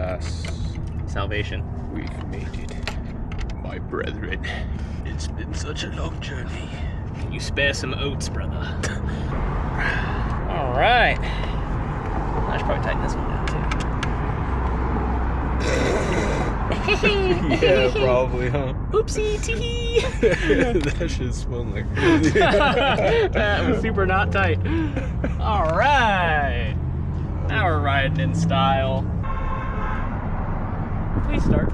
alas, salvation. we've made it. My brethren, it's been such a long journey. Can you spare some oats, brother? All right. I should probably tighten this one down too. Yeah, probably, huh? Oopsie tee. That shit spun like crazy. That was super not tight. All right. Now we're riding in style. Please start.